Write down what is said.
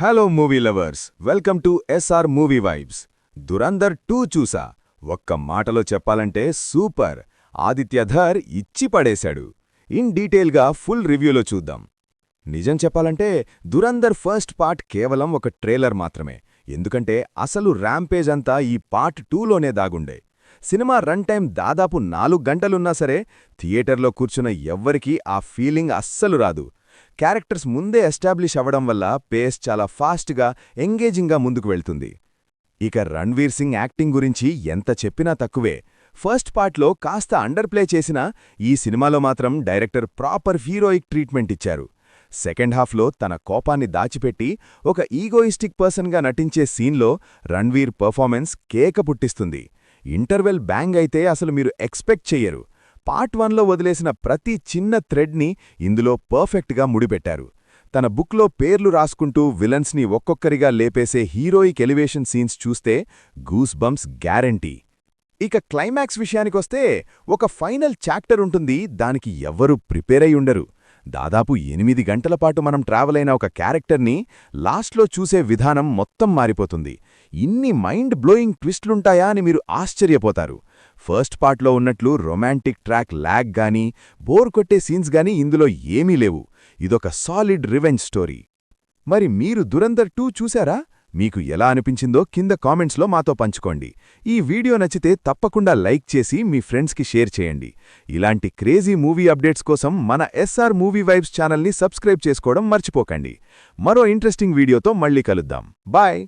Hello movie lovers, welcome to SR movie vibes. Dhurandhar 2 చూసా. ఒక్క మాటలో చెప్పాలంటే సూపర్. ఆదిత్యధర్ ఇచ్చి పడేశాడు. ఇన్ డీటెయిల్గా ఫుల్ రివ్యూలో చూద్దాం. నిజం చెప్పాలంటే దురందర్ ఫస్ట్ పార్ట్ కేవలం ఒక ట్రైలర్ మాత్రమే. ఎందుకంటే అసలు ర్యాంపేజ్ అంతా ఈ పార్ట్ 2లోనే దాగుండే. సినిమా రన్ టైం దాదాపు 4 గంటలున్నా సరే థియేటర్లో కూర్చున్న ఎవ్వరికీ ఆ ఫీలింగ్ అస్సలు రాదు. క్యారెక్టర్స్ ముందే ఎస్టాబ్లిష్ అవ్వడం వల్ల పేస్ చాలా ఫాస్ట్గా, ఎంగేజింగ్గా ముందుకు వెళ్తుంది. ఇక రణ్వీర్ సింగ్ యాక్టింగ్ గురించి ఎంత చెప్పినా తక్కువే. ఫస్ట్ పార్ట్లో కాస్త అండర్ ప్లే చేసినా ఈ సినిమాలో మాత్రం డైరెక్టర్ ప్రాపర్ హీరోయిక్ ట్రీట్మెంట్ ఇచ్చారు. సెకండ్ హాఫ్లో తన కోపాన్ని దాచిపెట్టి ఒక ఈగోయిస్టిక్ పర్సన్గా నటించే సీన్లో రణ్వీర్ పర్ఫార్మెన్స్ కేక పుట్టిస్తుంది. ఇంటర్వెల్ బ్యాంగ్ అయితే అసలు మీరు ఎక్స్పెక్ట్ చెయ్యరు. పార్ట్ 1లో వదిలేసిన ప్రతి చిన్న థ్రెడ్ని ఇందులో పర్ఫెక్ట్గా ముడిపెట్టారు. తన బుక్లో పేర్లు రాసుకుంటూ విలన్స్ని ఒక్కొక్కరిగా లేపేసే హీరోయిక్ ఎలివేషన్ సీన్స్ చూస్తే గూస్ బంప్స్ గ్యారంటీ. ఇక క్లైమాక్స్ విషయానికొస్తే ఒక ఫైనల్ చాప్టర్ ఉంటుంది. దానికి ఎవ్వరూ ప్రిపేర్ అయి ఉండరు. దాదాపు 8 గంటల పాటు మనం ట్రావెల్ అయిన ఒక క్యారెక్టర్ని లాస్ట్లో చూసే విధానం మొత్తం మారిపోతుంది. ఇన్ని మైండ్ బ్లోయింగ్ ట్విస్ట్లుంటాయా అని మీరు ఆశ్చర్యపోతారు. ఫస్ట్ పార్ట్లో ఉన్నట్లు రొమాంటిక్ ట్రాక్ ల్యాగ్ గానీ, బోర్ కొట్టే సీన్స్ గానీ ఇందులో ఏమీ లేవు. ఇదొక సాలిడ్ రివెంజ్ స్టోరీ. మరి మీరు దురందర్ 2 చూశారా? మీకు ఎలా అనిపించిందో కింద కామెంట్స్లో మాతో పంచుకోండి. ఈ వీడియో నచ్చితే తప్పకుండా లైక్ చేసి మీ ఫ్రెండ్స్కి షేర్ చేయండి. ఇలాంటి క్రేజీ మూవీ అప్డేట్స్ కోసం మన ఎస్ఆర్ మూవీ వైబ్స్ ఛానల్ని సబ్స్క్రైబ్ చేసుకోవడం మర్చిపోకండి. మరో ఇంట్రెస్టింగ్ వీడియోతో మళ్ళీ కలుద్దాం. బాయ్.